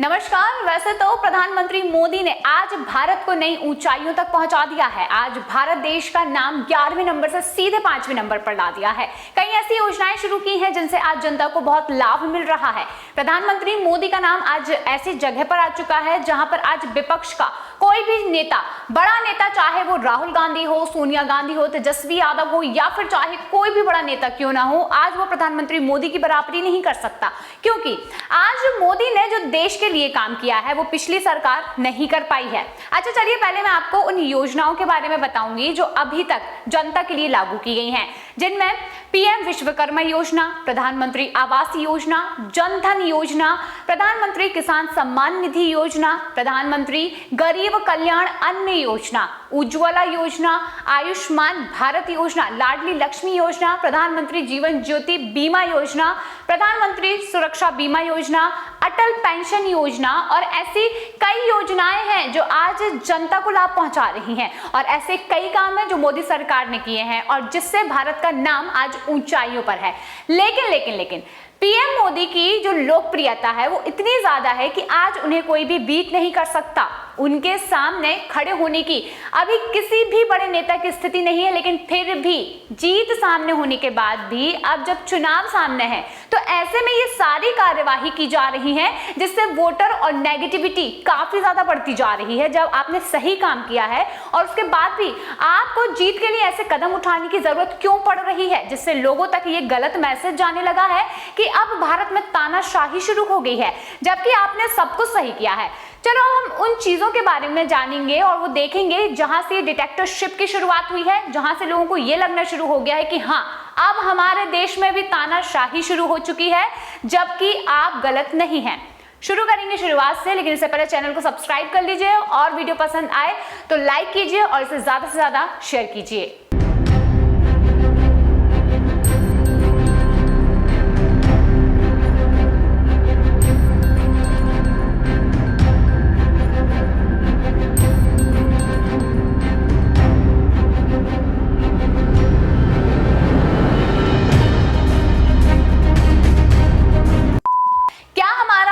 नमस्कार। वैसे तो प्रधानमंत्री मोदी ने आज भारत को नई ऊंचाइयों तक पहुंचा दिया है। आज भारत देश का नाम 11वें नंबर से सीधे 5वें नंबर पर ला दिया है। कई ऐसी योजनाएं शुरू की हैं जिनसे आज जनता को बहुत लाभ मिल रहा है। प्रधानमंत्री मोदी का नाम आज ऐसी जगह पर आ चुका है जहां पर आज विपक्ष का कोई भी नेता, बड़ा नेता, चाहे वो राहुल गांधी हो, सोनिया गांधी हो, तेजस्वी यादव हो या फिर चाहे कोई भी बड़ा नेता क्यों ना हो, आज वो प्रधानमंत्री मोदी की बराबरी नहीं कर सकता। क्योंकि आज मोदी ने जो देश के लिए काम किया है वो पिछली सरकार नहीं कर पाई है। अच्छा चलिए, पहले मैं आपको उन योजनाओं के बारे में बताऊंगी जो अभी तक जनता के लिए लागू की गई हैं, जिनमें पीएम विश्वकर्मा योजना, प्रधानमंत्री आवास योजना, जन धन योजना, प्रधानमंत्री किसान सम्मान निधि योजना, प्रधानमंत्री गरीब कल्याण अन्न योजना, उज्ज्वला योजना, आयुष्मान भारत योजना, लाडली लक्ष्मी योजना, प्रधानमंत्री जीवन ज्योति बीमा योजना, प्रधानमंत्री सुरक्षा बीमा योजना, अटल पेंशन योजना और ऐसी कई योजनाएं हैं जो आज जनता को लाभ पहुंचा रही हैं। और ऐसे कई काम हैं जो मोदी सरकार ने किए हैं और जिससे भारत का नाम आज ऊंचाइयों पर है। लेकिन पीएम मोदी की जो लोकप्रियता है वो इतनी ज्यादा है कि आज उन्हें कोई भी बीट नहीं कर सकता। उनके सामने खड़े होने की अभी किसी भी बड़े नेता की स्थिति नहीं है। लेकिन फिर भी जीत सामने होने के बाद भी अब जब चुनाव सामने है तो ऐसे में ये सारी कार्यवाही की जा रही है जिससे वोटर और नेगेटिविटी काफी ज्यादा बढ़ती जा रही है। जब आपने सही काम किया है और उसके बाद भी आपको जीत के लिए ऐसे कदम उठाने की जरूरत क्यों पड़ रही है, जिससे लोगों तक ये गलत मैसेज जाने लगा है कि अब भारत में तानाशाही शुरू हो गई है, जबकि आपने सब कुछ सही किया है। चलो हम उन चीजों के बारे में जानेंगे और वो देखेंगे जहां से डिक्टेटरशिप की शुरुआत हुई है, जहां से लोगों को ये लगना शुरू हो गया है कि हाँ, अब हमारे देश में भी तानाशाही शुरू हो चुकी है, जबकि आप गलत नहीं हैं। शुरू करेंगे शुरुआत से, लेकिन इससे पहले चैनल को सब्सक्राइब कर लीजिए और वीडियो पसंद आए तो लाइक कीजिए और इसे ज्यादा से ज्यादा शेयर कीजिए।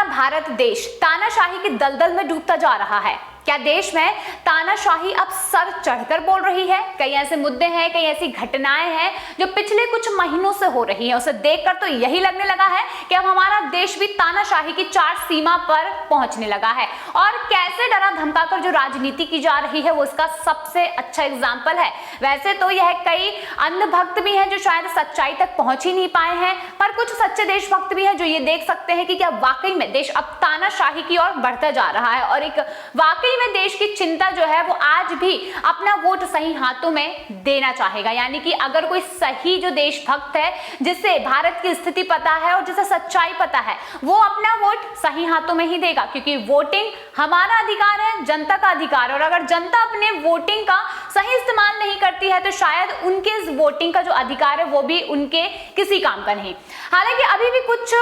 भारत देश तानाशाही की दलदल में डूबता जा रहा है। क्या देश में तानाशाही अब सर चढ़कर बोल रही है? कई ऐसे मुद्दे हैं, कई ऐसी घटनाएं हैं जो पिछले कुछ महीनों से हो रही हैं। उसे देखकर तो यही लगने लगा है कि अब हमारा देश भी तानाशाही की चार सीमा पर पहुंचने लगा है। और कैसे डरा धमकाकर जो राजनीति की जा रही है वो इसका सबसे अच्छा एग्जाम्पल है। वैसे तो यह कई अंधभक्त भी हैं जो शायद सच्चाई तक पहुंच ही नहीं पाए हैं, पर कुछ सच्चे देशभक्त भी हैं जो ये देख सकते हैं कि क्या वाकई में देश अब तानाशाही की ओर बढ़ता जा रहा है। और एक वाकई में देश की चिंता जो है वो आज भी अपना वोट सही हाथों में देना चाहेगा। यानी कि अगर कोई सही जो देशभक्त है, जिसे भारत की स्थिति पता है और जिसे सच्चाई पता है, वो अपना वोट सही हाथों में ही देगा, क्योंकि वोटिंग हमारा अधिकार है, जनता का अधिकार है। और अगर जनता अपने वोटिंग का सही इस्तेमाल नहीं करती है तो शायद उनके वोटिंग का जो अधिकार है वो भी उनके किसी काम का नहीं। हालांकि अभी भी कुछ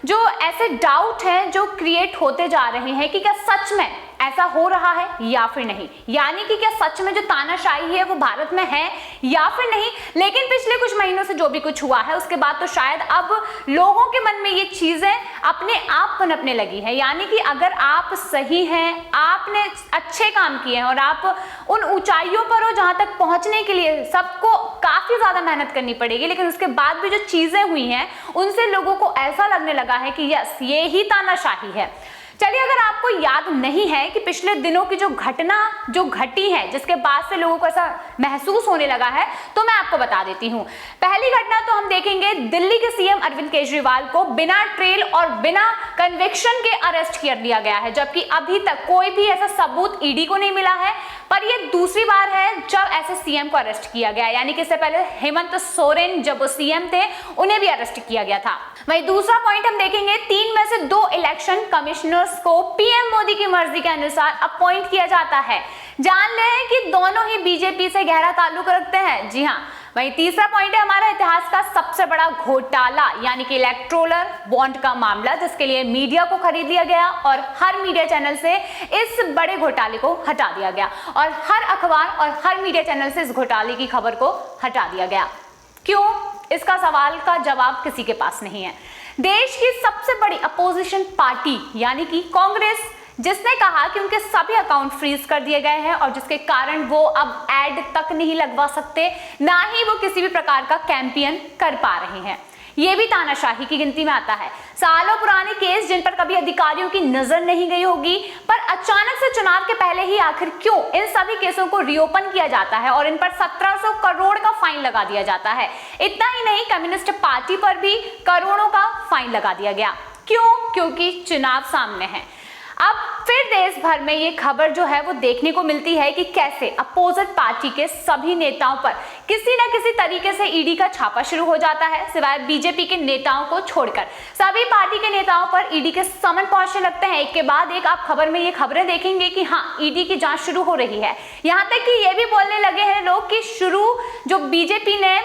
जो ऐसे डाउट हैं जो क्रिएट होते जा रहे हैं कि क्या सच में ऐसा हो रहा है या फिर नहीं, यानी कि क्या सच में जो तानाशाही है वो भारत में है या फिर नहीं। लेकिन पिछले कुछ महीनों से जो भी कुछ हुआ है उसके बाद तो शायद अब लोगों के मन में ये चीजें अपने आप पनपने लगी है। यानी कि अगर आप सही हैं, आपने अच्छे काम किए हैं और आप उन ऊंचाइयों पर हो जहां तक पहुंचने के लिए सबको काफी ज्यादा मेहनत करनी पड़ेगी, लेकिन उसके बाद भी जो चीजें हुई हैं उनसे लोगों को ऐसा लगने लगा है कि यस, ये ही तानाशाही है। चलिए, अगर आपको याद नहीं है कि पिछले दिनों की जो घटना जो घटी है जिसके बाद से लोगों को ऐसा महसूस होने लगा है, तो मैं आपको बता देती हूँ। पहली घटना तो हम देखेंगे, दिल्ली के सीएम अरविंद केजरीवाल को बिना ट्रेल और बिना कन्विक्शन के अरेस्ट कर लिया गया है, जबकि अभी तक कोई भी ऐसा सबूत ईडी को नहीं मिला है। पर ये दूसरी बार है जब ऐसे सीएम को अरेस्ट किया गया, यानी कि इससे पहले हेमंत सोरेन जब वो सीएम थे उन्हें भी अरेस्ट किया गया था। वहीं दूसरा पॉइंट हम देखेंगे, 3 में से 2 इलेक्शन कमिश्नर्स को पीएम मोदी की मर्जी के अनुसार अपॉइंट किया जाता है। जान लें कि दोनों ही बीजेपी से गहरा ताल्लुक रखते हैं। जी हाँ। वहीं तीसरा पॉइंट है हमारा इतिहास का सबसे बड़ा घोटाला, यानी कि इलेक्टोरल बॉन्ड का मामला, जिसके लिए मीडिया को खरीद लिया गया और हर मीडिया चैनल से इस बड़े घोटाले को हटा दिया गया और हर अखबार और हर मीडिया चैनल से इस घोटाले की खबर को हटा दिया गया। क्यों? इसका सवाल का जवाब किसी के पास नहीं है। देश की सबसे बड़ी अपोजिशन पार्टी यानी कि कांग्रेस, जिसने कहा कि उनके सभी अकाउंट फ्रीज कर दिए गए हैं और जिसके कारण वो अब एड तक नहीं लगवा सकते, ना ही वो किसी भी प्रकार का कैंपेन कर पा रहे हैं। ये भी तानाशाही की गिनती में आता है। सालों पुराने केस जिन पर कभी अधिकारियों की नजर नहीं गई होगी, पर अचानक से चुनाव के पहले ही आखिर क्यों इन सभी केसों को रीओपन किया जाता है और इन पर 1700 करोड़ का फाइन लगा दिया जाता है। इतना ही नहीं, कम्युनिस्ट पार्टी पर भी करोड़ों का फाइन लगा दिया गया। क्यों? क्योंकि चुनाव सामने है। अब फिर देश भर में ये खबर जो है वो देखने को मिलती है कि कैसे अपोजिट पार्टी के सभी नेताओं पर किसी न किसी तरीके से ईडी का छापा शुरू हो जाता है। सिवाय बीजेपी के नेताओं को छोड़कर सभी पार्टी के नेताओं पर ईडी के समन पहुंचने लगते हैं। एक के बाद एक आप खबर में ये खबरें देखेंगे कि हाँ, ईडी की जांच शुरू हो रही है। यहाँ तक कि ये भी बोलने लगे हैं लोग कि शुरू जो बीजेपी ने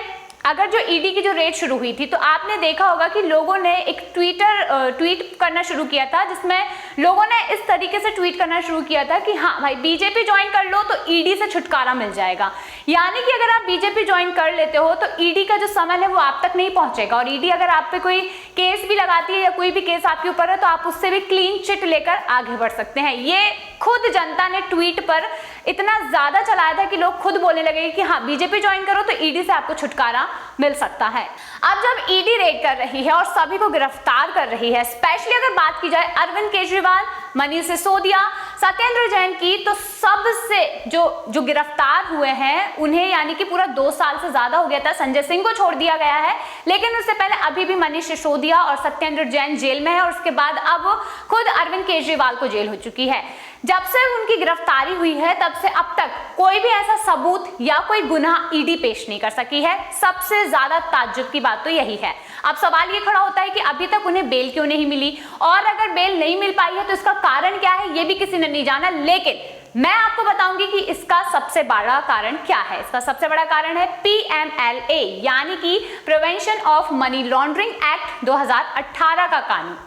अगर जो ईडी की जो रेड शुरू हुई थी तो आपने देखा होगा कि लोगों ने एक ट्वीट करना शुरू किया था, जिसमें लोगों ने इस तरीके से ट्वीट करना शुरू किया था कि हाँ भाई, बीजेपी ज्वाइन कर लो तो ईडी से छुटकारा मिल जाएगा। यानी कि अगर आप बीजेपी ज्वाइन कर लेते हो तो ईडी का जो समन है वो आप तक नहीं पहुंचेगा, और ईडी अगर आप पे कोई केस भी लगाती है या कोई भी केस आपके ऊपर है तो आप उससे भी क्लीन चिट लेकर आगे बढ़ सकते हैं। ये खुद जनता ने ट्वीट पर इतना ज्यादा चलाया था कि लोग खुद बोलने लगे कि हाँ, बीजेपी ज्वाइन करो तो ईडी से आपको छुटकारा मिल सकता है। अब जब ईडी रेड कर रही है और सभी को गिरफ्तार कर रही है, स्पेशली अगर बात की जाए अरविंद केजरीवाल, मनीष सिसोदिया, सत्येंद्र जैन की, तो सबसे जो गिरफ्तार हुए हैं उन्हें यानी कि पूरा 2 साल से ज्यादा हो गया था। संजय सिंह को छोड़ दिया गया है, लेकिन उससे पहले अभी भी मनीष सिसोदिया और सत्येंद्र जैन जेल में है, और उसके बाद अब खुद अरविंद केजरीवाल को जेल हो चुकी है। जब से उनकी गिरफ्तारी हुई है तब से अब तक कोई भी ऐसा सबूत या कोई गुनाह ईडी पेश नहीं कर सकी है। सबसे ज्यादा ताज्जुब की बात तो यही है। अब सवाल ये खड़ा होता है कि अभी तक उन्हें बेल क्यों नहीं मिली, और अगर बेल नहीं मिल पाई है तो इसका कारण क्या है, ये भी किसी ने नहीं जाना। लेकिन मैं आपको बताऊंगी कि इसका सबसे बड़ा कारण क्या है। इसका सबसे बड़ा कारण है PMLA यानी कि prevention of money laundering act 2018 का कानून।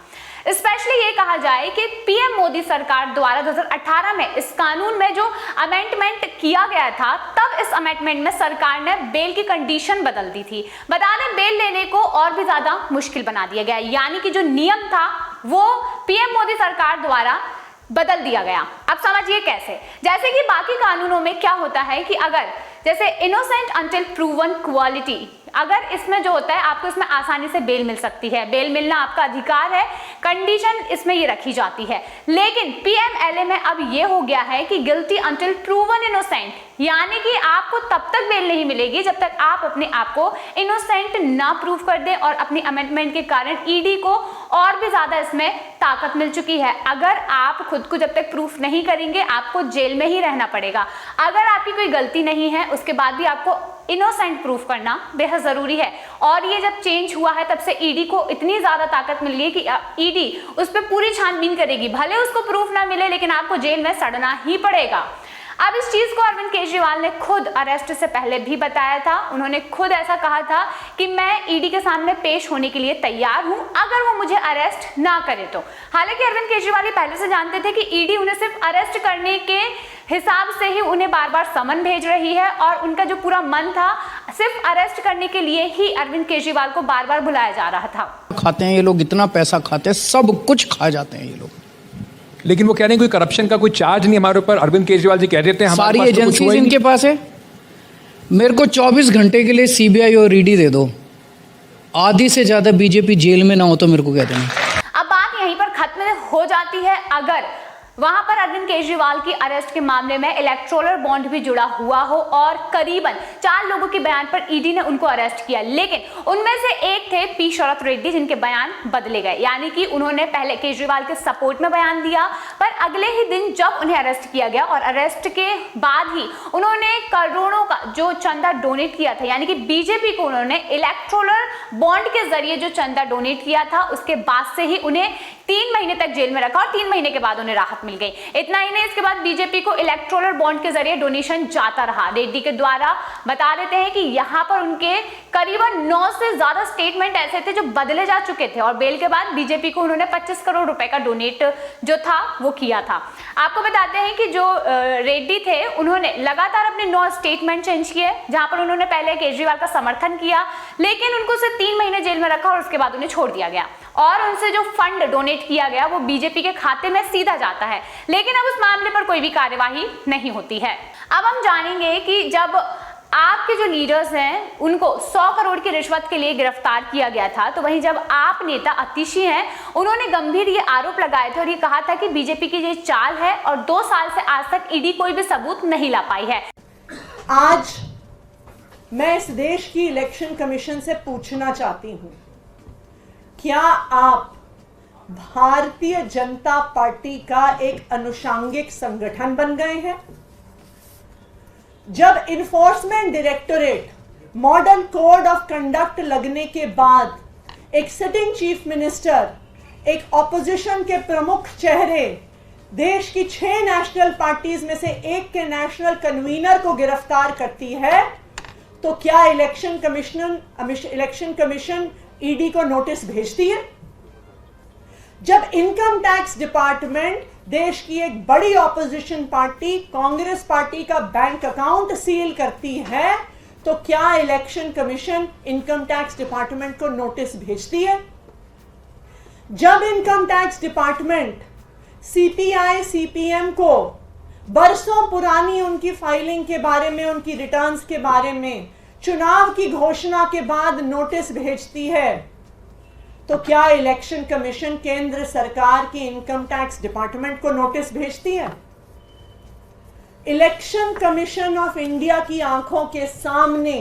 स्पेशली ये कहा जाए कि पीएम मोदी सरकार द्वारा 2018 में इस कानून में जो अमेंडमेंट किया गया था, तब इस अमेंडमेंट में सरकार ने बेल की कंडीशन बदल दी थी। बता दें, बेल लेने को और भी ज्यादा मुश्किल बना दिया गया, यानी कि जो नियम था वो पीएम मोदी सरकार द्वारा बदल दिया गया। अब समझिए कैसे। जैसे कि बाकी कानूनों में क्या होता है कि अगर जैसे इनोसेंट अंटिल प्रूवन क्वालिटी, अगर इसमें जो होता है आपको इसमें आसानी से बेल मिल सकती है, बेल मिलना आपका अधिकार है, कंडीशन इसमें ये रखी जाती है। लेकिन पीएमएलए में अब ये हो गया है कि गिल्टी अंटिल प्रूवन इनोसेंट, यानी कि आपको तब तक बेल नहीं मिलेगी जब तक आप अपने आप को इनोसेंट ना प्रूव कर दे, और अपनी अमेंडमेंट के कारण ईडी को और भी ज्यादा इसमें ताकत मिल चुकी है। अगर आप खुद को जब तक प्रूफ नहीं करेंगे आपको जेल में ही रहना पड़ेगा। अगर आपकी कोई गलती नहीं है उसके बाद भी आपको इनोसेंट प्रूफ करना बेहद जरूरी है। और ये जब चेंज हुआ है तब से ईडी को इतनी ज्यादा ताकत मिल गई कि ईडी उस पर पूरी छानबीन करेगी, भले उसको प्रूफ ना मिले लेकिन आपको जेल में सड़ना ही पड़ेगा। अब इस चीज को अरविंद केजरीवाल ने खुद अरेस्ट से पहले भी बताया था। उन्होंने खुद ऐसा कहा था कि मैं ईडी के सामने पेश होने के लिए तैयार हूं अगर वो मुझे अरेस्ट ना करे तो। हालांकि अरविंद केजरीवाल पहले से जानते थे कि ईडी उन्हें सिर्फ अरेस्ट करने के हिसाब से ही उन्हें बार बार समन भेज रही है, और उनका जो पूरा मन था सिर्फ अरेस्ट करने के लिए ही अरविंद केजरीवाल को बार बार बुलाया जा रहा था। खाते हैं ये लोग, इतना पैसा खाते हैं, सब कुछ खा जाते हैं ये लोग। लेकिन वो कह रहे हैं कोई करप्शन का कोई चार्ज नहीं हमारे ऊपर। अरविंद केजरीवाल जी कह रहे थे सारी एजेंसीज इनके पास है। मेरे को 24 घंटे के लिए सीबीआई और ईडी दे दो, आधी से ज्यादा बीजेपी जेल में ना हो तो मेरे को कह देना। अब बात यहीं पर खत्म हो जाती है। अगर वहां पर अरविंद केजरीवाल की अरेस्ट के मामले में इलेक्टोरल बॉन्ड भी जुड़ा हुआ हो और करीबन 4 लोगों के बयान पर ईडी ने उनको अरेस्ट किया, लेकिन उनमें से एक थे पी शरत रेड्डी, जिनके बयान बदले गए। यानी कि उन्होंने पहले केजरीवाल के सपोर्ट में बयान दिया, पर अगले ही दिन जब उन्हें अरेस्ट किया गया और अरेस्ट के बाद ही उन्होंने करोड़ों का जो चंदा डोनेट किया था, यानी कि बीजेपी को उन्होंने इलेक्टोरल बॉन्ड के जरिए जो चंदा डोनेट किया था, उसके बाद से ही उन्हें 3 महीने तक जेल में रखा और 3 महीने के बाद उन्हें राहत मिल गई। इतना ही नहीं, इसके बाद बीजेपी को इलेक्टोरल बॉन्ड के जरिए डोनेशन जाता रहा। रेड्डी के द्वारा बता देते हैं कि यहां पर उनके करीबन 9 से ज्यादा स्टेटमेंट ऐसे थे जो बदले जा चुके थे, और बेल के बाद बीजेपी को उन्होंने 25 करोड़ रुपए का डोनेट जो था वो किया था। आपको बताते हैं कि जो रेड्डी थे उन्होंने लगातार अपने 9 स्टेटमेंट चेंज किए, जहां पर उन्होंने पहले केजरीवाल का समर्थन किया, लेकिन उनको सिर्फ 3 महीने जेल में रखा और उसके बाद उन्हें छोड़ दिया गया। और उनसे जो फंड डोनेट किया गया वो बीजेपी के खाते में सीधा जाता है, लेकिन अब उस मामले पर कोई भी कार्यवाही नहीं होती है। अब हम जानेंगे कि जब आपके जो लीडर्स हैं उनको 100 करोड़ की रिश्वत के लिए गिरफ्तार किया गया था, तो वहीं जब आप नेता अतिशी हैं उन्होंने गंभीर ये आरोप लगाए थे और ये कहा था कि बीजेपी की ये चाल है और 2 साल से आज तक ईडी कोई भी सबूत नहीं ला पाई है। आज मैं इस देश की इलेक्शन कमीशन से पूछना चाहती हूं, क्या आप भारतीय जनता पार्टी का एक अनुषांगिक संगठन बन गए हैं? जब enforcement directorate model code of conduct लगने के बाद एक सिटिंग चीफ मिनिस्टर, एक ऑपोजिशन के प्रमुख चेहरे, देश की 6 नेशनल पार्टीज में से एक के नेशनल कन्वीनर को गिरफ्तार करती है, तो क्या इलेक्शन कमीशन ईडी को नोटिस भेजती है? जब इनकम टैक्स डिपार्टमेंट देश की एक बड़ी ऑपोजिशन पार्टी कांग्रेस पार्टी का बैंक अकाउंट सील करती है, तो क्या election commission income tax department को नोटिस भेजती है? जब income tax department CPI CPM को बरसों पुरानी उनकी फाइलिंग के बारे में, उनकी रिटर्न्स के बारे में चुनाव की घोषणा के बाद नोटिस भेजती है, तो क्या इलेक्शन कमीशन केंद्र सरकार की इनकम टैक्स डिपार्टमेंट को नोटिस भेजती है? इलेक्शन कमीशन ऑफ इंडिया की आंखों के सामने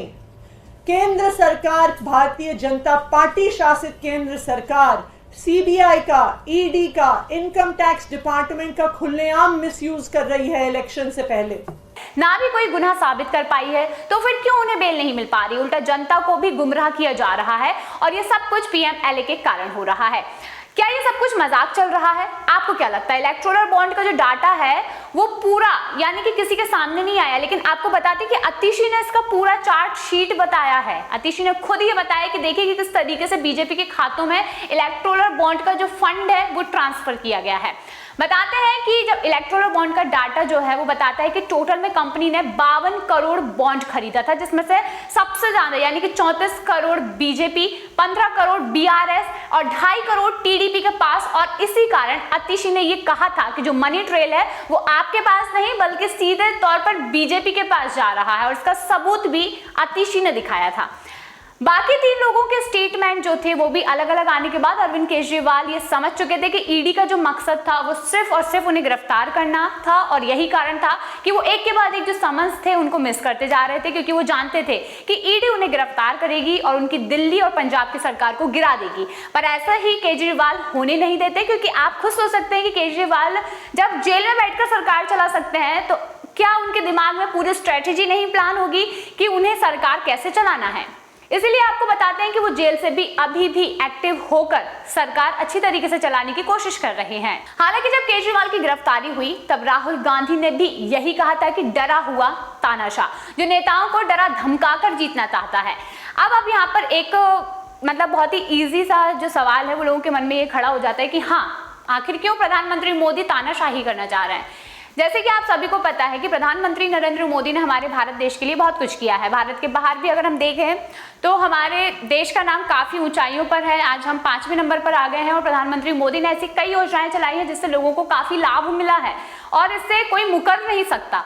केंद्र सरकार, भारतीय जनता पार्टी शासित केंद्र सरकार सीबीआई का, ईडी का, इनकम टैक्स डिपार्टमेंट का खुलेआम मिसयूज कर रही है इलेक्शन से पहले। ना भी कोई गुनाह साबित कर पाई है, तो फिर क्यों उन्हें बेल नहीं मिल पा रही? उल्टा जनता को भी गुमराह किया जा रहा है और ये सब कुछ पीएमएलए के कारण हो रहा है। क्या ये सब कुछ मजाक चल रहा है? आपको क्या लगता है? इलेक्टोरल बॉन्ड का जो डाटा है वो पूरा यानी कि किसी के सामने नहीं आया, लेकिन आपको बताते कि अतिशी ने इसका पूरा चार्ट शीट बताया है। अतिशी ने खुद ये बताया कि देखिए कि किस तरीके से बीजेपी के खातों में इलेक्टोरल बॉन्ड का जो फंड है वो ट्रांसफर किया गया है। बताते हैं कि जब इलेक्टोरल बॉन्ड का डाटा जो है वो बताता है कि टोटल में कंपनी ने 52 करोड़ बॉन्ड खरीदा था, जिसमें से सबसे ज्यादा यानी कि 34 करोड़ बीजेपी, 15 करोड़ बीआरएस और 2.5 करोड़ टीडीपी के पास। और इसी कारण अतिशी ने ये कहा था कि जो मनी ट्रेल है वो आपके पास नहीं बल्कि सीधे तौर पर बीजेपी के पास जा रहा है, और इसका सबूत भी अतिशी ने दिखाया था। बाकी 3 लोगों के स्टेटमेंट जो थे वो भी अलग अलग आने के बाद अरविंद केजरीवाल ये समझ चुके थे कि ईडी का जो मकसद था वो सिर्फ और सिर्फ उन्हें गिरफ्तार करना था, और यही कारण था कि वो एक के बाद एक जो समन्स थे उनको मिस करते जा रहे थे, क्योंकि वो जानते थे कि ईडी उन्हें गिरफ्तार करेगी और उनकी दिल्ली और पंजाब की सरकार को गिरा देगी। पर ऐसा ही केजरीवाल होने नहीं देते, क्योंकि आप खुद सोच सकते हैं कि केजरीवाल जब जेल में बैठकर सरकार चला सकते हैं, तो क्या उनके दिमाग में पूरी स्ट्रेटेजी नहीं प्लान होगी कि उन्हें सरकार कैसे चलाना है? इसीलिए आपको बताते हैं कि वो जेल से भी अभी भी एक्टिव होकर सरकार अच्छी तरीके से चलाने की कोशिश कर रहे हैं। हालांकि जब केजरीवाल की गिरफ्तारी हुई तब राहुल गांधी ने भी यही कहा था कि डरा हुआ तानाशाह, जो नेताओं को डरा धमका कर जीतना चाहता है। अब यहाँ पर एक बहुत ही ईजी सा जो सवाल है वो लोगों के मन में ये खड़ा हो जाता है कि हाँ, आखिर क्यों प्रधानमंत्री मोदी तानाशाही करना चाह रहे हैं? जैसे कि आप सभी को पता है कि प्रधानमंत्री नरेंद्र मोदी ने हमारे भारत देश के लिए बहुत कुछ किया है। भारत के बाहर भी अगर हम देखें तो हमारे देश का नाम काफ़ी ऊंचाइयों पर है। आज हम 5वें नंबर पर आ गए हैं और प्रधानमंत्री मोदी ने ऐसी कई योजनाएं चलाई हैं जिससे लोगों को काफ़ी लाभ मिला है और इससे कोई मुकर नहीं सकता।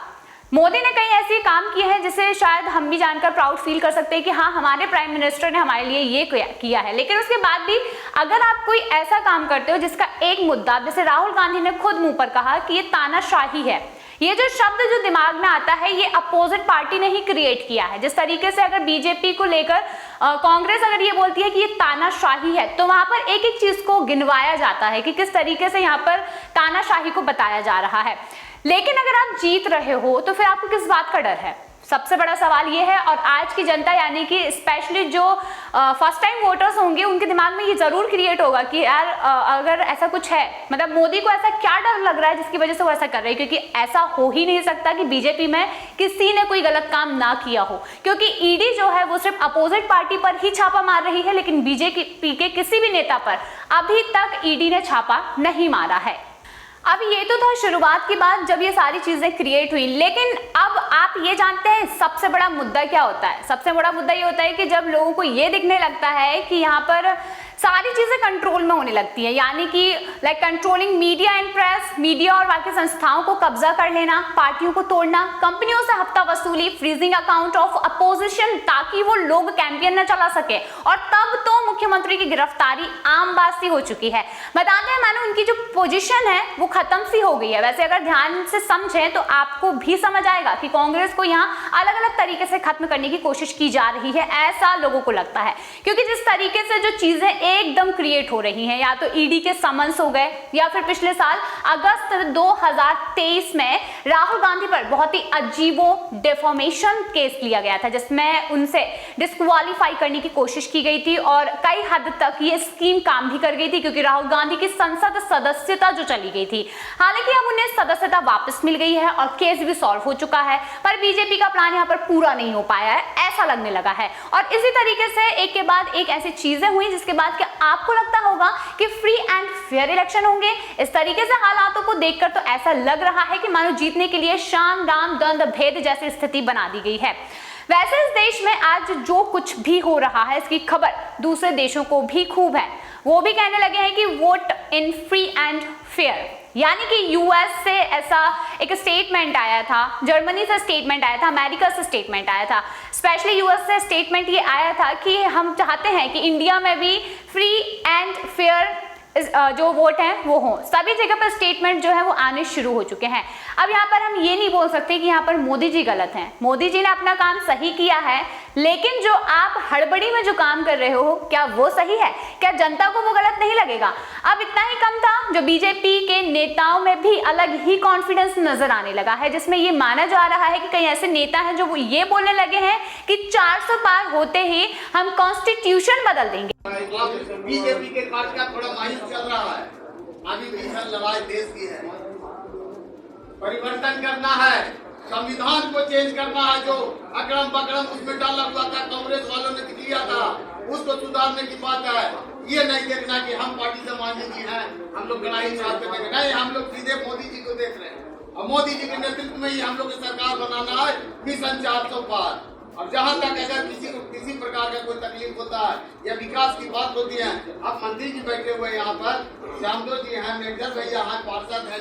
मोदी ने कई ऐसे काम किए हैं जिसे शायद हम भी जानकर प्राउड फील कर सकते हैं कि हाँ, हमारे प्राइम मिनिस्टर ने हमारे लिए ये किया है। लेकिन उसके बाद भी अगर आप कोई ऐसा काम करते हो जिसका एक मुद्दा, जैसे राहुल गांधी ने खुद मुंह पर कहा कि ये तानाशाही है, ये जो शब्द जो दिमाग में आता है ये अपोजिट पार्टी ने ही क्रिएट किया है। जिस तरीके से अगर बीजेपी को लेकर कांग्रेस अगर ये बोलती है कि ये तानाशाही है, तो वहां पर एक एक चीज को गिनवाया जाता है कि किस तरीके से यहाँ पर तानाशाही को बताया जा रहा है। लेकिन अगर आप जीत रहे हो तो फिर आपको किस बात का डर है? सबसे बड़ा सवाल ये है। और आज की जनता यानी कि स्पेशली जो फर्स्ट टाइम वोटर्स होंगे उनके दिमाग में ये जरूर क्रिएट होगा कि यार अगर ऐसा कुछ है, मोदी को ऐसा क्या डर लग रहा है जिसकी वजह से वो ऐसा कर रहे हैं? क्योंकि ऐसा हो ही नहीं सकता कि बीजेपी में किसी ने कोई गलत काम ना किया हो, क्योंकि ईडी जो है वो सिर्फ अपोजिट पार्टी पर ही छापा मार रही है, लेकिन बीजेपी के किसी भी नेता पर अभी तक ईडी ने छापा नहीं मारा है। अब ये तो था शुरुआत की बात जब ये सारी चीजें क्रिएट हुई, लेकिन अब आप ये जानते हैं सबसे बड़ा मुद्दा क्या होता है? सबसे बड़ा मुद्दा ये होता है कि जब लोगों को ये दिखने लगता है कि यहाँ पर सारी चीजें कंट्रोल में होने लगती है, यानी कि like controlling media and press, media और बाकी संस्थाओं को कब्जा कर लेना, पार्टियों को तोड़ना, कंपनियों से हफ्ता वसूली, फ्रीजिंग अकाउंट ऑफ अपोजिशन ताकि वो लोग कैंपेन न चला सके, और तब तो मुख्यमंत्री की गिरफ्तारी आम बात सी हो चुकी है। बताते हैं मानो उनकी जो पोजीशन है वो खत्म सी हो गई है। वैसे अगर ध्यान से समझें तो आपको भी समझ आएगा कि कांग्रेस को यहाँ अलग अलग तरीके से खत्म करने की कोशिश की जा रही है, ऐसा लोगों को लगता है, क्योंकि जिस तरीके से जो चीजें एकदम क्रिएट हो रही हैं, या तो ईडी के समन्स हो गए, या फिर पिछले साल अगस्त 2023 में राहुल गांधी पर बहुत ही अजीबो डिफॉर्मेशन केस लिया गया था, जिसमें उनसे डिस्क्वालीफाई करने की कोशिश की गई थी, और कई हद तक ये स्कीम काम भी कर गई थी, क्योंकि राहुल गांधी की संसद सदस्यता जो चली गई थी, हालांकि अब उन्हें सदस्यता वापस मिल गई है और केस भी सॉल्व हो चुका है, पर बीजेपी का प्लान यहाँ पर पूरा नहीं हो पाया है, ऐसा लगने लगा है। और इसी तरीके से एक के बाद एक ऐसी चीजें हुई जिसके बाद कि आपको लगता होगा कि फ्री एंड फेयर इलेक्शन होंगे। इस तरीके से हालातों को देखकर तो ऐसा लग रहा है कि मानो जीतने के लिए शाम दाम दंड भेद जैसी स्थिति बना दी गई है। वैसे इस देश में आज जो कुछ भी हो रहा है इसकी खबर दूसरे देशों को भी खूब है। वो भी कहने लगे हैं कि vote in free and fair, यानी कि यूएस से ऐसा एक स्टेटमेंट आया था, जर्मनी से स्टेटमेंट आया था, अमेरिका से स्टेटमेंट आया था, स्पेशली यूएस से स्टेटमेंट ये आया था कि हम चाहते हैं कि इंडिया में भी फ्री एंड फेयर जो वोट है वो हो। सभी जगह पर स्टेटमेंट जो है वो आने शुरू हो चुके हैं। अब यहाँ पर हम ये नहीं बोल सकते कि यहाँ पर मोदी जी गलत हैं। मोदी जी ने अपना काम सही किया है, लेकिन जो आप हड़बड़ी में जो काम कर रहे हो क्या वो सही है? क्या जनता को वो गलत नहीं लगेगा? अब इतना ही कम था, जो बीजेपी के नेताओं में भी अलग ही कॉन्फिडेंस नजर आने लगा है, जिसमें ये माना जा रहा है कि कई ऐसे नेता हैं जो वो ये बोलने लगे हैं कि 400 पार होते ही हम कॉन्स्टिट्यूशन बदल देंगे। बीजेपी के कार्यक्रम थोड़ा मायूस चल रहा है, अभी भीषण लड़ाई देश की है, परिवर्तन करना है, संविधान को चेंज करना है। जो अकड़म बकड़म उसमें डाला हुआ था, कांग्रेस वालों ने किया था, उसको सुधारने की बात है। ये नहीं देखना कि हम पार्टी से मांझी जी हैं, हम लोग लड़ाई चाहते हैं, नहीं, हम लोग सीधे मोदी जी को देख रहे हैं, और मोदी जी के नेतृत्व में ही हम लोग की सरकार बनाना है, मिशन 400 पार। और जहाँ तक अगर किसी को किसी प्रकार का कोई तकलीफ होता है या विकास की बात होती है, अब मंत्री जी बैठे हुए यहाँ पर, श्यामदो जी हैं, मेघर भैया हैं, पार्षद हैं,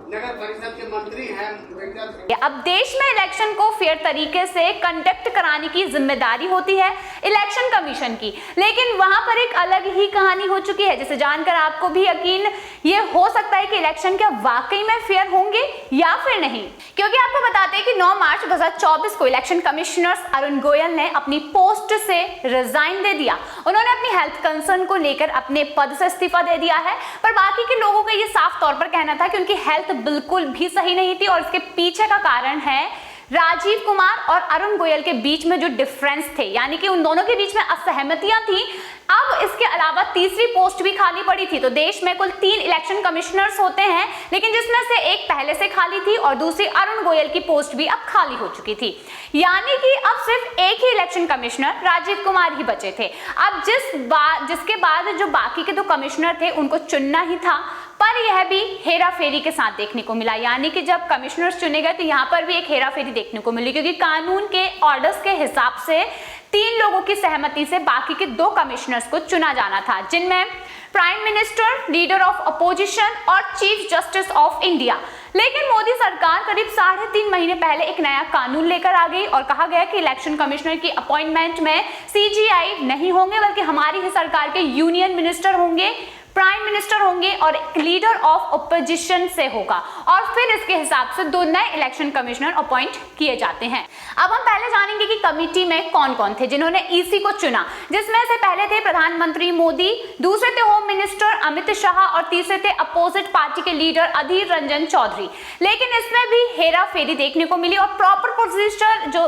नगर परिषद के मंत्री हैं। अब देश में इलेक्शन को फेयर तरीके से कंडक्ट कराने की जिम्मेदारी होती है इलेक्शन कमीशन की, लेकिन वहां पर एक अलग ही कहानी हो चुकी है, जिसे जानकर आपको भी यकीन ये हो सकता है कि इलेक्शन क्या वाकई में फेयर होंगे या फिर नहीं। क्योंकि आपको बताते हैं कि 9 मार्च 2024 को इलेक्शन कमिश्नर अरुण गोयल ने अपनी पोस्ट से रिजाइन दे दिया। उन्होंने अपनी हेल्थ कंसर्न को लेकर अपने पद से इस्तीफा दे दिया है, पर बाकी के लोगों का ये साफ तौर पर कहना था कि उनकी हेल्थ बिल्कुल भी सही नहीं थी, और इसके पीछे का कारण है राजीव कुमार और अरुण गोयल के बीच में जो डिफरेंस थे, यानी कि उन दोनों के बीच में असहमतियां थी। अब इसके अलावा तीसरी पोस्ट भी खाली पड़ी थी। तो देश में कुल 3 इलेक्शन कमिश्नर्स होते हैं, लेकिन जिसमें से एक पहले से खाली थी और दूसरी अरुण गोयल की पोस्ट भी अब खाली हो चुकी थी, यानी कि अब सिर्फ एक ही इलेक्शन कमिश्नर राजीव कुमार ही बचे थे। अब जिसके बाद जो बाकी के 2 कमिश्नर थे उनको चुनना ही था, पर यह भी हेरा फेरी के साथ देखने को मिला, यानी कि जब कमिश्नर्स चुने गए तो यहाँ पर भी एक हेरा फेरी देखने को मिली, क्योंकि कानून के ऑर्डर्स के हिसाब से 3 लोगों की सहमति से बाकी के 2 कमिश्नर्स को चुना जाना था, जिनमें prime minister, leader of opposition और चीफ जस्टिस ऑफ इंडिया। लेकिन मोदी सरकार करीब 3.5 महीने पहले एक नया कानून लेकर आ गई और कहा गया कि इलेक्शन कमिश्नर की अपॉइंटमेंट में सीजीआई नहीं होंगे, बल्कि हमारी ही सरकार के यूनियन मिनिस्टर होंगे, प्राइम मिनिस्टर होंगे और लीडर ऑफ अपोजिशन से होगा, और फिर इसके हिसाब से 2 नए इलेक्शन कमिश्नर अपॉइंट किए जाते हैं। अब हम पहले जानेंगे कि कमिटी में कौन कौन थे जिन्होंने ईसी को चुना, जिसमें से पहले थे प्रधानमंत्री मोदी, दूसरे थे होम मिनिस्टर अमित शाह और तीसरे थे अपोजिट पार्टी के लीडर अधीर रंजन चौधरी। लेकिन इसमें भी हेरा फेरी देखने को मिली और प्रॉपर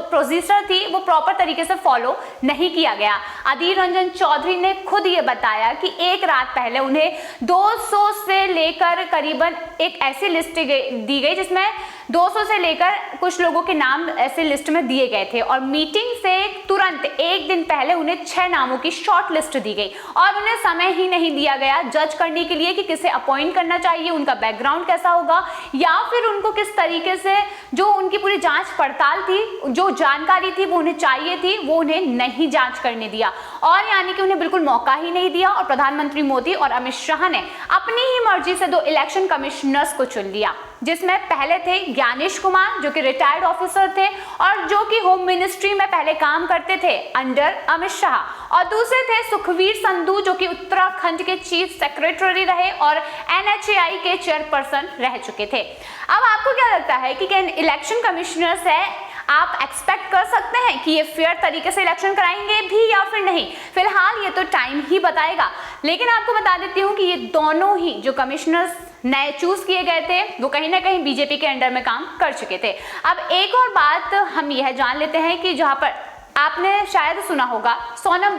प्रोसीजर थी वो प्रॉपर तरीके से फॉलो नहीं किया गया। अधीर रंजन चौधरी ने खुद ये बताया कि एक रात पहले उन्हें उन्हें 200 से लेकर करीबन एक ऐसी लिस्ट दी गई जिसमें 200 से लेकर कुछ लोगों के नाम ऐसे लिस्ट में दिए गए थे और मीटिंग से तुरंत एक दिन पहले उन्हें 6 नामों की शॉर्ट लिस्ट दी गई और उन्हें समय ही नहीं दिया गया जज करने के लिए कि किसे अपॉइंट करना चाहिए, उनका बैकग्राउंड कैसा होगा या फिर उनको किस तरीके से जो उनकी पूरी जांच पड़ताल थी, जो जानकारी थी वो उन्हें चाहिए थी, वो उन्हें नहीं जांच करने दिया और यानी कि उन्हें बिल्कुल मौका ही नहीं दिया। और प्रधानमंत्री मोदी और अमित शाह ने अपनी ही मर्जी से 2 इलेक्शन कमिश्नर्स को चुन लिया, जिसमें पहले थे ज्ञानेश कुमार जो कि रिटायर्ड ऑफिसर थे और जो कि होम मिनिस्ट्री में पहले काम करते थे अंडर अमित शाह, और दूसरे थे सुखवीर संधू जो कि उत्तराखंड के चीफ सेक्रेटरी रहे और NHAI के चेयरपर्सन रह चुके थे। अब आपको क्या लगता है कि इलेक्शन कमिश्नर्स है, आप एक्सपेक्ट कर सकते हैं कि ये फेयर तरीके से इलेक्शन कराएंगे भी या फिर नहीं? फिलहाल ये तो टाइम ही बताएगा, लेकिन आपको बता देती हूँ कि ये दोनों ही जो कमिश्नर्स नए चूज किए गए थे वो कहीं ना कहीं बीजेपी के अंडर में काम कर चुके थे। अब एक और बात हम यह जान लेते हैं कि जहां पर आपने शायद सुना होगा सोनम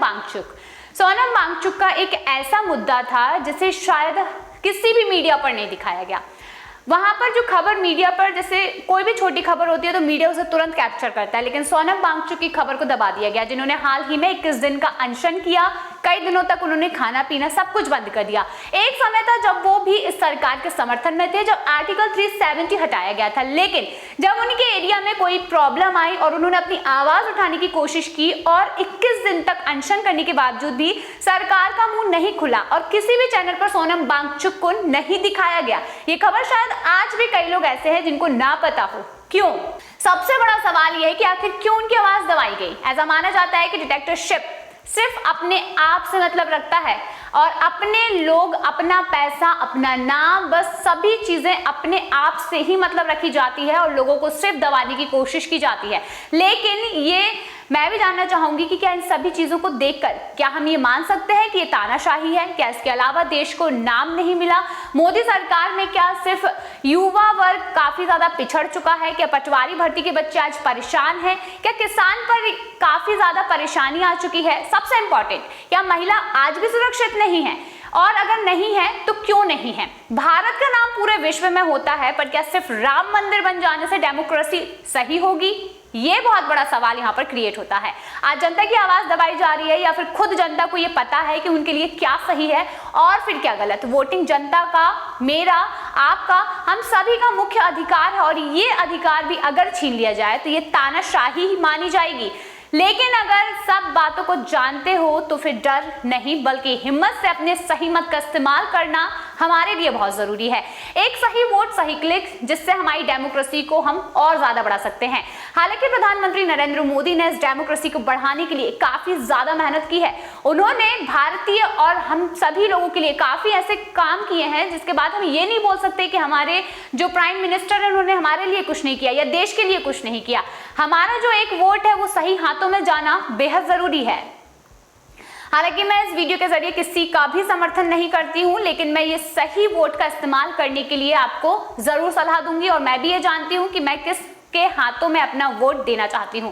वांगचुक का एक ऐसा मुद्दा था जिसे शायद किसी भी मीडिया पर नहीं दिखाया गया। वहां पर जो खबर मीडिया पर, जैसे कोई भी छोटी खबर होती है तो मीडिया उसे तुरंत कैप्चर करता है, लेकिन सोनम वांगचुक की खबर को दबा दिया गया, जिन्होंने हाल ही में 21 दिन का अनशन किया, कई दिनों तक उन्होंने खाना पीना सब कुछ बंद कर दिया। एक समय था जब वो भी इस सरकार के समर्थन में थे, जब आर्टिकल 370 हटाया गया था, लेकिन जब उनके एरिया में कोई प्रॉब्लम आई और उन्होंने अपनी आवाज उठाने की कोशिश की और 21 दिन तक अनशन करने के बावजूद भी सरकार का मुंह नहीं खुला और किसी भी चैनल पर सोनम वांगचुक को नहीं दिखाया गया। ये खबर शायद आज भी कई लोग ऐसे हैं जिनको ना पता हो। क्यों? सबसे बड़ा सवाल यह है कि आखिर क्यों उनकी आवाज दबाई गई। ऐसा माना जाता है कि डिटेक्टरशिप सिर्फ अपने आप से मतलब रखता है और अपने लोग, अपना पैसा, अपना नाम, बस सभी चीजें अपने आप से ही मतलब रखी जाती है और लोगों को सिर्फ दबाने की कोशिश की जाती है। लेकिन ये मैं भी जानना चाहूंगी कि क्या इन सभी चीजों को देखकर क्या हम ये मान सकते हैं कि ये तानाशाही है? क्या इसके अलावा देश को नाम नहीं मिला? मोदी सरकार में क्या सिर्फ युवा वर्ग काफी ज्यादा पिछड़ चुका है? क्या पटवारी भर्ती के बच्चे आज परेशान हैं? क्या किसान पर काफी ज्यादा परेशानी आ चुकी है? सबसे इंपॉर्टेंट, क्या महिला आज भी सुरक्षित नहीं है? और अगर नहीं है तो क्यों नहीं है? भारत का नाम पूरे विश्व में होता है, पर क्या सिर्फ राम मंदिर बन जाने से डेमोक्रेसी सही होगी? ये बहुत बड़ा सवाल यहाँ पर क्रिएट होता है। आज जनता की आवाज दबाई जा रही है या फिर खुद जनता को ये पता है कि उनके लिए क्या सही है और फिर क्या गलत? वोटिंग जनता का, मेरा, आपका, हम सभी का मुख्य अधिकार है और ये अधिकार भी अगर छीन लिया जाए तो ये तानाशाही ही मानी जाएगी। लेकिन अगर सब बातों को जानते हो तो फिर डर नहीं बल्कि हिम्मत से अपने सही मत का इस्तेमाल करना हमारे लिए बहुत जरूरी है। एक सही वोट, सही क्लिक, जिससे हमारी डेमोक्रेसी को हम और ज्यादा बढ़ा सकते हैं। हालांकि प्रधानमंत्री नरेंद्र मोदी ने इस डेमोक्रेसी को बढ़ाने के लिए काफी ज्यादा मेहनत की है। उन्होंने भारतीय और हम सभी लोगों के लिए काफी ऐसे काम किए हैं जिसके बाद हम ये नहीं बोल सकते कि हमारे जो प्राइम मिनिस्टर है उन्होंने हमारे लिए कुछ नहीं किया या देश के लिए कुछ नहीं किया। हमारा जो एक वोट है वो सही हाथों में जाना बेहद जरूरी है। हालांकि मैं इस वीडियो के जरिए किसी का भी समर्थन नहीं करती हूं, लेकिन मैं ये सही वोट का इस्तेमाल करने के लिए आपको जरूर सलाह दूंगी और मैं भी ये जानती हूं कि मैं किसके हाथों में अपना वोट देना चाहती हूं।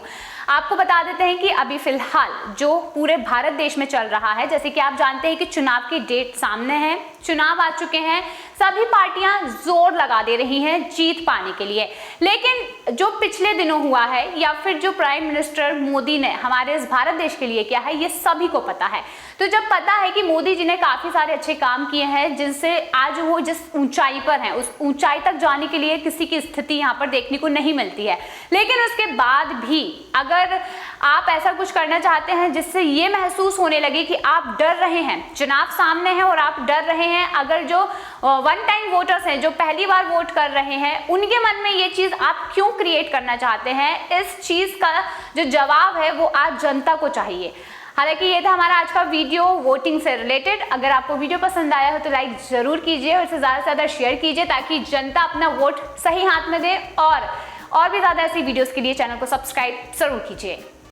आपको बता देते हैं कि अभी फिलहाल जो पूरे भारत देश में चल रहा है, जैसे कि आप जानते हैं कि चुनाव की डेट सामने है, चुनाव आ चुके हैं, सभी पार्टियां जोर लगा दे रही हैं जीत पाने के लिए। लेकिन जो पिछले दिनों हुआ है या फिर जो प्राइम मिनिस्टर मोदी ने हमारे इस भारत देश के लिए किया है, ये सभी को पता है। तो जब पता है कि मोदी जी ने काफी सारे अच्छे काम किए हैं जिनसे आज वो जिस ऊंचाई पर हैं उस ऊंचाई तक जाने के लिए किसी की स्थिति यहाँ पर देखने को नहीं मिलती है, लेकिन उसके बाद भी अगर आप ऐसा कुछ करना चाहते हैं जिससे ये महसूस होने लगे कि आप डर रहे हैं, चुनाव सामने है और आप डर रहे हैं, अगर जो वन टाइम वोटर्स हैं जो पहली बार वोट कर रहे हैं उनके मन में ये चीज आप क्यों क्रिएट करना चाहते हैं, इस चीज का जो जवाब है वो आज जनता को चाहिए। हालांकि ये था हमारा आज का वीडियो वोटिंग से रिलेटेड। अगर आपको वीडियो पसंद आया हो तो लाइक जरूर कीजिए और इसे ज्यादा से ज्यादा शेयर कीजिए ताकि जनता अपना वोट सही हाथ में दे और भी ज्यादा ऐसी वीडियोस के लिए चैनल को सब्सक्राइब जरूर कीजिए।